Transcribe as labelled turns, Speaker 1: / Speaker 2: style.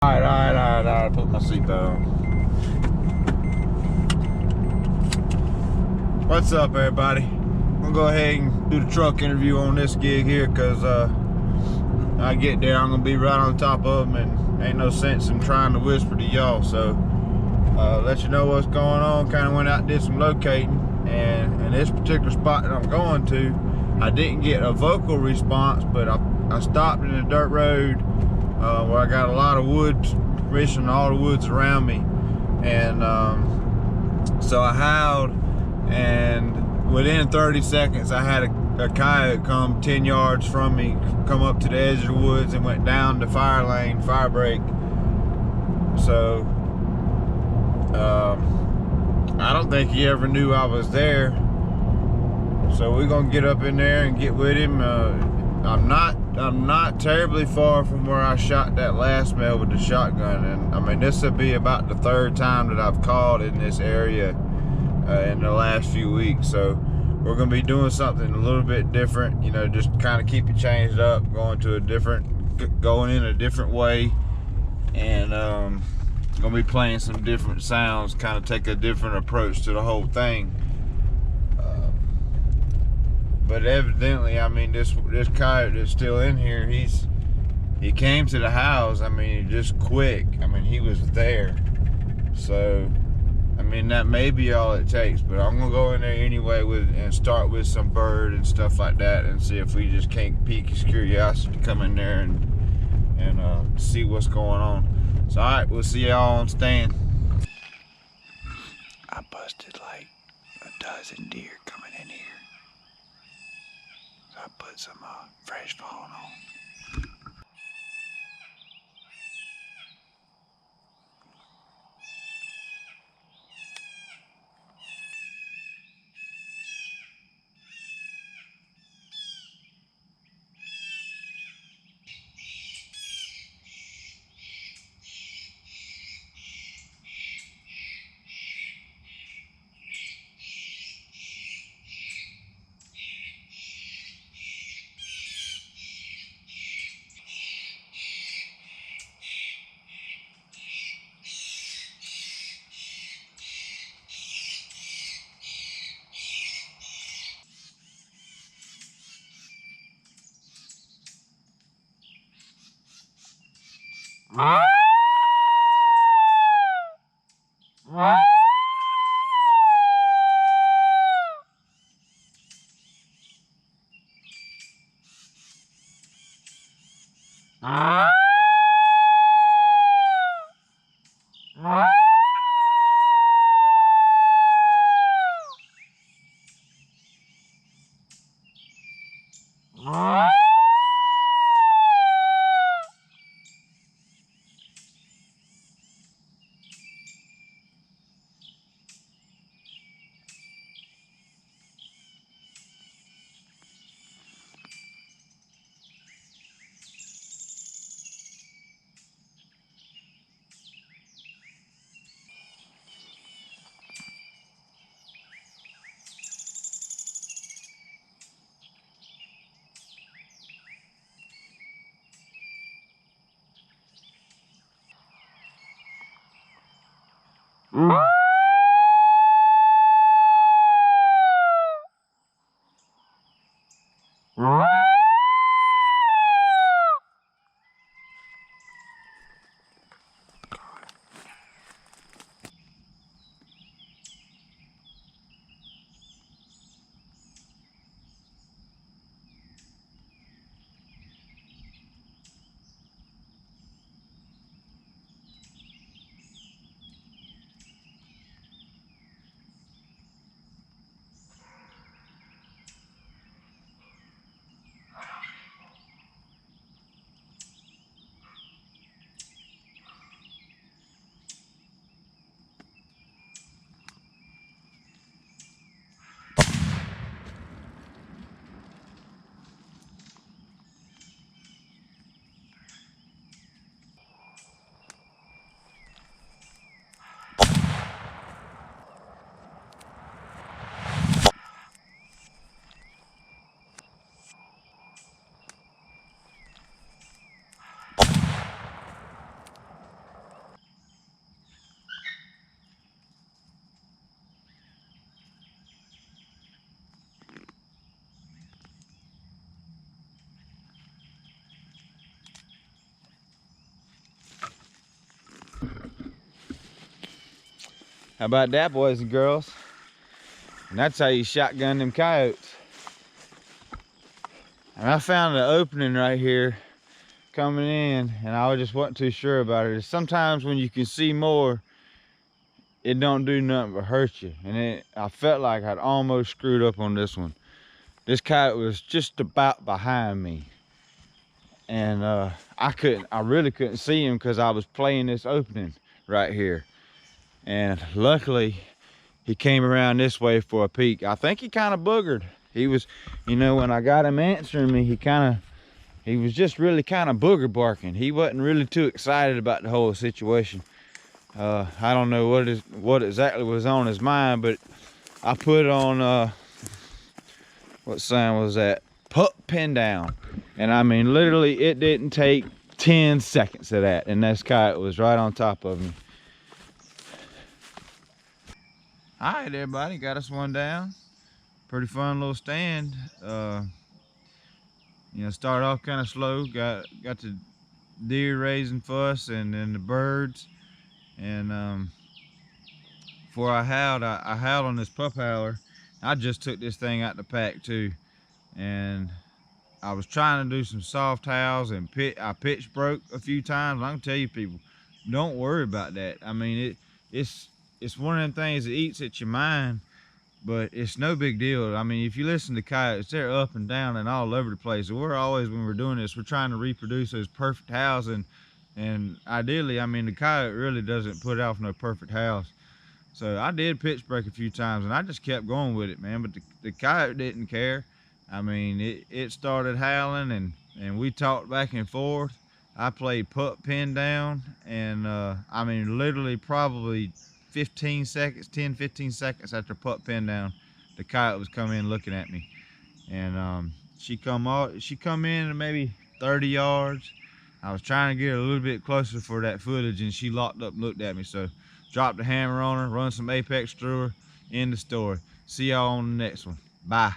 Speaker 1: Alright. Put my seatbelt on. What's up, everybody? I'm gonna go ahead and do the truck interview on this gig here, cause I get there, I'm gonna be right on top of them, and ain't no sense in trying to whisper to y'all. So let you know what's going on. Kind of went out and did some locating, and in this particular spot that I'm going to, I didn't get a vocal response, but I stopped in a dirt road where I got a lot of woods, missing all the woods around me, and so I howled, and within 30 seconds I had a coyote come 10 yards from me, come up to the edge of the woods and went down the fire lane, fire break. So I don't think he ever knew I was there. So we're gonna get up in there and get with him. I'm not terribly far from where I shot that last male with the shotgun, and I mean, this will be about the third time that I've called in this area in the last few weeks. So we're gonna be doing something a little bit different, you know, just kind of keep it changed up, going in a different way, and gonna be playing some different sounds, kind of take a different approach to the whole thing. But evidently, I mean, this coyote that's still in here, he came to the house, I mean, just quick. I mean, he was there. So, I mean, that may be all it takes, but I'm gonna go in there anyway and start with some bird and stuff like that, and see if we just can't pique his curiosity to come in there and see what's going on. So, all right, we'll see y'all on stand. I busted like a dozen deer coming in here. I put some fresh fawn on. How about that, boys and girls? And that's how you shotgun them coyotes. And I found an opening right here coming in, and I just wasn't too sure about it. Sometimes when you can see more, it don't do nothing but hurt you. And I felt like I'd almost screwed up on this one. This coyote was just about behind me. And I really couldn't see him because I was playing this opening right here. And luckily, he came around this way for a peek. I think he kind of boogered. He was, you know, when I got him answering me, he was just really kind of booger barking. He wasn't really too excited about the whole situation. I don't know what exactly was on his mind, but I put on, what sign was that? Pup pin down. And I mean, literally, it didn't take 10 seconds of that, and this coyote was right on top of me. All right, everybody, got us one down. Pretty fun little stand. You know, started off kind of slow. Got the deer raising fuss, and then the birds. And before I howled on this pup howler. I just took this thing out the pack too, and I was trying to do some soft howls, and I pitch broke a few times. I can tell you, people, don't worry about that. I mean, it's one of them things that eats at your mind, but it's no big deal. I mean, if you listen to coyotes, they're up and down and all over the place. So we're always, when we're doing this, we're trying to reproduce those perfect howls, and ideally, I mean, the coyote really doesn't put off no perfect howls. So I did pitch break a few times, and I just kept going with it, man. But the coyote didn't care. I mean, it started howling, and we talked back and forth. I played pup pin down, and I mean, literally probably 15 seconds, 10, 15 seconds after pup pin down, the coyote was coming in looking at me. And she come in at maybe 30 yards. I was trying to get her a little bit closer for that footage, and she locked up and looked at me. So dropped the hammer on her, run some apex through her, end the story. See y'all on the next one. Bye.